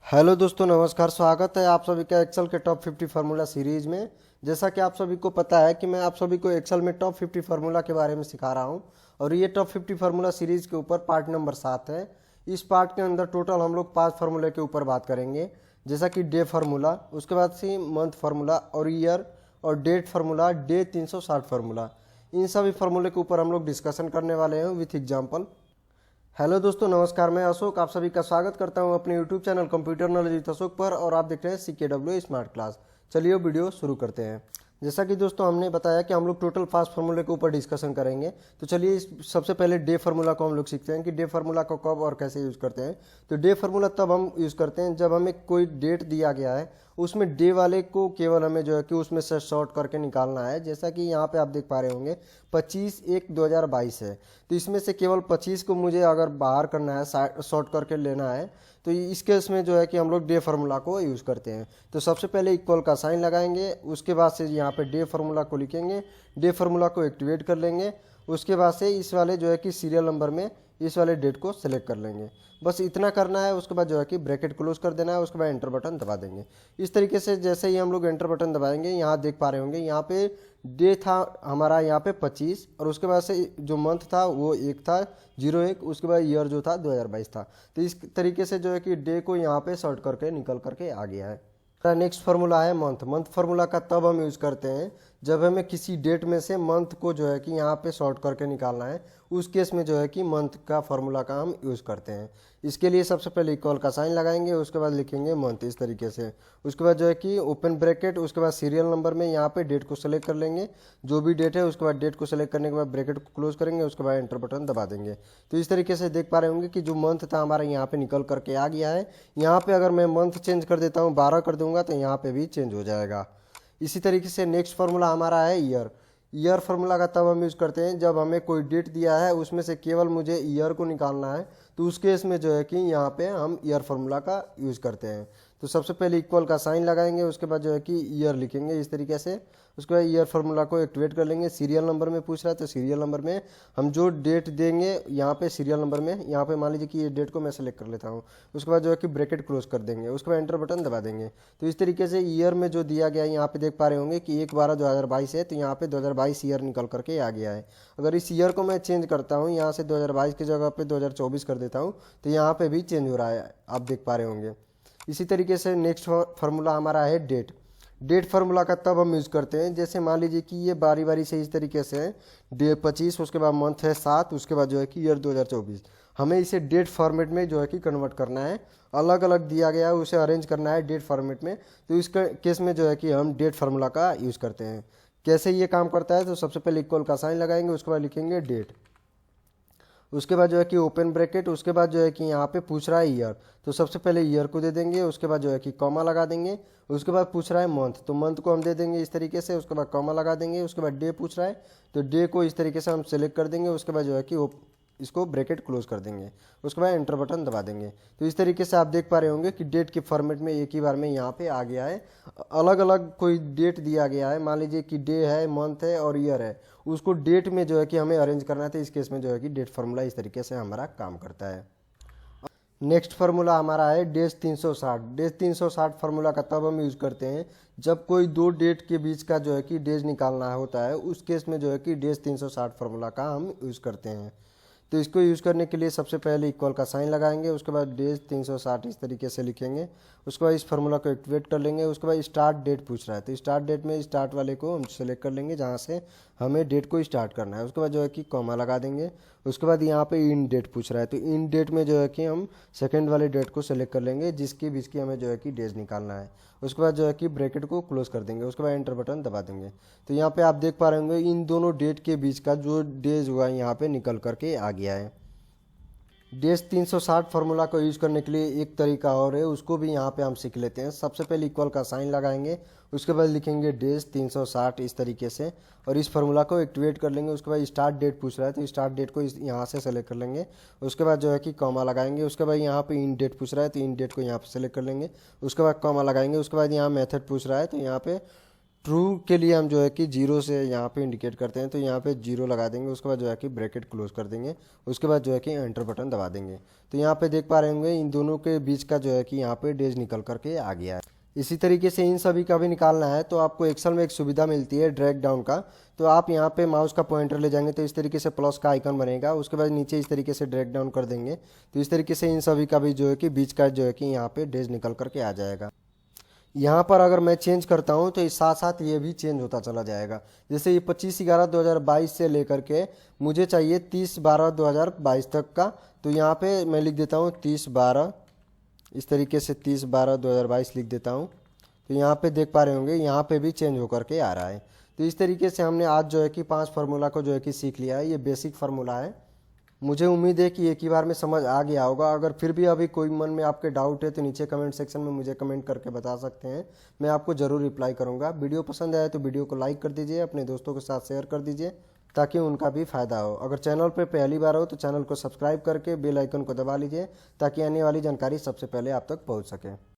Hello दोस्तों, नमस्कार। स्वागत है आप सभी का एक्सेल के टॉप 50 फार्मूला सीरीज में। जैसा कि आप सभी को पता है कि मैं आप सभी को एक्सेल में टॉप 50 फार्मूला के बारे में सिखा रहा हूं और ये टॉप 50 फार्मूला सीरीज के ऊपर पार्ट नंबर 7 है। इस पार्ट के अंदर टोटल हम लोग 5 फार्मूले के ऊपर बात करेंगे, जैसा कि डे फार्मूला, उसके बाद से मंथ फार्मूला और ईयर और डेट फार्मूला, डे 360 फार्मूला। इन सभी फार्मूले के ऊपर हम लोग डिस्कशन करने वाले हैं विथ एग्जाम्पल। हेलो दोस्तों, नमस्कार। मैं अशोक आप सभी का स्वागत करता हूं अपने YouTube channel computer knowledge with Ashok पर, और आप देख रहे हैं CKW स्मार्ट क्लास। चलिए वीडियो शुरू करते हैं। जैसा कि दोस्तों हमने बताया कि हम लोग टोटल 5 फार्मूले के ऊपर डिस्कशन करेंगे। तो चलिए सबसे पहले डे फार्मूला को हम लोग सीखते हैं कि डे फार्मूला को कब और कैसे यूज़ करते हैं। तो डे फार्मूला तब हम यूज़ करते हैं जब हमें कोई डेट दिया गया है, उसमें डे वाले को केवल हमें जो है कि उसमें से शॉर्ट करके निकालना है। जैसा कि यहाँ पे आप देख पा रहे होंगे 25/1/2022 है, तो इसमें से केवल 25 को मुझे अगर बाहर करना है, शॉर्ट करके लेना है, तो इस केस में जो है कि हम लोग डे फार्मूला को यूज़ करते हैं। तो सबसे पहले इक्वल का साइन लगाएंगे, उसके बाद से यहाँ पे डे फार्मूला को लिखेंगे, डे फार्मूला को एक्टिवेट कर लेंगे। उसके बाद से इस वाले जो है कि सीरियल नंबर में इस वाले डेट को सेलेक्ट कर लेंगे। बस इतना करना है। उसके बाद जो है कि ब्रैकेट क्लोज कर देना है, उसके बाद एंटर बटन दबा देंगे। इस तरीके से जैसे ही हम लोग एंटर बटन दबाएंगे, यहाँ देख पा रहे होंगे यहाँ पे डे था हमारा यहाँ पे 25, और उसके बाद से जो मंथ था वो 1 था, 01। उसके बाद ईयर जो था 2022 था। तो इस तरीके से जो है कि डे को यहाँ पे शॉर्ट करके निकल करके आ गया है। नेक्स्ट फार्मूला है मंथ। मंथ फार्मूला का तब हम यूज़ करते हैं जब हमें किसी डेट में से मंथ को जो है कि यहाँ पे शॉर्ट करके निकालना है। उस केस में जो है कि मंथ का फार्मूला का हम यूज़ करते हैं। इसके लिए सबसे पहले इक्वल का साइन लगाएंगे, उसके बाद लिखेंगे मंथ इस तरीके से। उसके बाद जो है कि ओपन ब्रैकेट, उसके बाद सीरियल नंबर में यहाँ पे डेट को सेलेक्ट कर लेंगे, जो भी डेट है। उसके बाद डेट को सेलेक्ट करने के बाद ब्रैकेट को क्लोज करेंगे, उसके बाद एंटर बटन दबा देंगे। तो इस तरीके से देख पा रहे होंगे कि जो मंथ था हमारा यहाँ पे निकल करके आ गया है। यहाँ पे अगर मैं मंथ चेंज कर देता हूँ, 12 कर दूंगा, तो यहाँ पे भी चेंज हो जाएगा। इसी तरीके से नेक्स्ट फार्मूला हमारा है ईयर। ईयर फार्मूला का तब हम यूज़ करते हैं जब हमें कोई डेट दिया है, उसमें से केवल मुझे ईयर को निकालना है। तो उस केस में जो है कि यहाँ पे हम ईयर फार्मूला का यूज़ करते हैं। तो सबसे पहले इक्वल का साइन लगाएंगे, उसके बाद जो है कि ईयर लिखेंगे इस तरीके से। उसके बाद ईयर फार्मूला को एक्टिवेट कर लेंगे। सीरियल नंबर में पूछ रहा है तो सीरियल नंबर में हम जो डेट देंगे यहाँ पे सीरियल नंबर में, यहाँ पे मान लीजिए कि ये डेट को मैं सेलेक्ट कर लेता हूँ। उसके बाद जो है कि ब्रैकेट क्लोज कर देंगे, उसके बाद एंटर बटन दबा देंगे। तो इस तरीके से ईयर में जो दिया गया है यहाँ पे देख पा रहे होंगे कि 1/12/2022 है, तो यहाँ पे 2022 ईयर निकल करके आ गया है। अगर इस ईयर को मैं चेंज करता हूँ, यहाँ से 2022 की जगह पे 2024 कर देता हूँ, तो यहाँ पे भी चेंज हो रहा है, आप देख पा रहे होंगे। इसी तरीके से नेक्स्ट फार्मूला हमारा है डेट। डेट फार्मूला का तब हम यूज़ करते हैं जैसे मान लीजिए कि ये बारी बारी से इस तरीके से है, डे 25, उसके बाद मंथ है 7, उसके बाद जो है कि ईयर 2024। हमें इसे डेट फॉर्मेट में जो है कि कन्वर्ट करना है। अलग अलग दिया गया है, उसे अरेंज करना है डेट फॉर्मेट में। तो इस केस में जो है कि हम डेट फार्मूला का यूज़ करते हैं। कैसे ये काम करता है, तो सबसे पहले इक्वल का साइन लगाएंगे, उसके बाद लिखेंगे डेट। उसके बाद जो है कि ओपन ब्रैकेट, उसके बाद जो है कि यहाँ पे पूछ रहा है ईयर, तो सबसे पहले ईयर को दे देंगे। उसके बाद जो है कि कॉमा लगा देंगे। उसके बाद पूछ रहा है मंथ, तो मंथ को हम दे देंगे इस तरीके से। उसके बाद कॉमा लगा देंगे। उसके बाद डे पूछ रहा है, तो डे को इस तरीके से हम सेलेक्ट कर देंगे। उसके बाद जो है कि इसको ब्रैकेट क्लोज कर देंगे। उसके बाद एंटर बटन दबा देंगे। तो इस तरीके से आप देख पा रहे होंगे कि डेट के फॉर्मेट में एक ही बार में यहाँ पे आ गया है। अलग अलग कोई डेट दिया गया है, मान लीजिए कि डे है, मंथ है और ईयर है, उसको डेट में जो है कि हमें अरेंज करना है। तो इस केस में जो है कि डेट फार्मूला इस तरीके से हमारा काम करता है। नेक्स्ट फार्मूला हमारा है डेज 360। डेज 360 फार्मूला का तब हम यूज़ करते हैं जब कोई दो डेट के बीच का जो है कि डेज निकालना होता है। उस केस में जो है कि डेज 360 फार्मूला का हम यूज़ करते हैं। तो इसको यूज़ करने के लिए सबसे पहले इक्वल का साइन लगाएंगे, उसके बाद डेज 360 इस तरीके से लिखेंगे। उसके बाद इस फार्मूला को एक्टिवेट कर लेंगे। उसके बाद स्टार्ट डेट पूछ रहा है, तो स्टार्ट डेट में स्टार्ट वाले को हम सेलेक्ट कर लेंगे जहाँ से हमें डेट को स्टार्ट करना है। उसके बाद जो है कि कॉमा लगा देंगे। उसके बाद यहाँ पे इन डेट पूछ रहा है, तो इन डेट में जो है कि हम सेकेंड वाले डेट को सेलेक्ट कर लेंगे जिसके बीच की हमें जो है कि डेज निकालना है। उसके बाद जो है कि ब्रैकेट को क्लोज कर देंगे। उसके बाद एंटर बटन दबा देंगे। तो यहाँ पे आप देख पा रहे होंगे इन दोनों डेट के बीच का जो डेज हुआ यहाँ पे निकल करके आ गया है। डेज 360 फार्मूला को यूज़ करने के लिए एक तरीका और है, उसको भी यहाँ पे हम सीख लेते हैं। सबसे पहले इक्वल का साइन लगाएंगे, उसके बाद लिखेंगे डेज 360 इस तरीके से, और इस फार्मूला को एक्टिवेट कर लेंगे। उसके बाद स्टार्ट डेट पूछ रहा है, तो स्टार्ट डेट को यहाँ से सेलेक्ट कर लेंगे। उसके बाद जो है कि कॉमा लगाएंगे। उसके बाद यहाँ पे इन डेट पूछ रहा है, तो इन डेट को यहाँ पे सेलेक्ट कर लेंगे। उसके बाद कॉमा लगाएंगे। उसके बाद यहाँ मेथड पूछ रहा है, तो यहाँ पे ट्रू के लिए हम जो है कि 0 से यहाँ पे इंडिकेट करते हैं, तो यहाँ पे 0 लगा देंगे। उसके बाद जो है कि ब्रैकेट क्लोज कर देंगे। उसके बाद जो है कि एंटर बटन दबा देंगे। तो यहाँ पे देख पा रहे होंगे इन दोनों के बीच का जो है कि यहाँ पे डेज निकल करके आ गया है। इसी तरीके से इन सभी का भी निकालना है तो आपको एक्सेल में एक सुविधा मिलती है ड्रैग डाउन का। तो आप यहाँ पे माउस का पॉइंटर ले जाएंगे तो इस तरीके से प्लस का आइकन बनेगा। उसके बाद नीचे इस तरीके से ड्रैग डाउन कर देंगे तो इस तरीके से इन सभी का भी जो है कि बीच का जो है कि यहाँ पे डेज निकल करके आ जाएगा। यहाँ पर अगर मैं चेंज करता हूँ तो इस साथ साथ ये भी चेंज होता चला जाएगा। जैसे ये 25/11/2022 से लेकर के मुझे चाहिए 30/12/2022 तक का, तो यहाँ पे मैं लिख देता हूँ 30/12, इस तरीके से 30/12/2022 लिख देता हूँ। तो यहाँ पे देख पा रहे होंगे यहाँ पे भी चेंज होकर के आ रहा है। तो इस तरीके से हमने आज जो है कि 5 फार्मूला को जो है कि सीख लिया है। ये बेसिक फार्मूला है। मुझे उम्मीद है कि एक ही बार में समझ आ गया होगा। अगर फिर भी अभी कोई मन में आपके डाउट है तो नीचे कमेंट सेक्शन में मुझे कमेंट करके बता सकते हैं, मैं आपको ज़रूर रिप्लाई करूंगा। वीडियो पसंद आए तो वीडियो को लाइक कर दीजिए, अपने दोस्तों के साथ शेयर कर दीजिए ताकि उनका भी फ़ायदा हो। अगर चैनल पर पहली बार हो तो चैनल को सब्सक्राइब करके बेल आइकन को दबा लीजिए ताकि आने वाली जानकारी सबसे पहले आप तक पहुँच सके।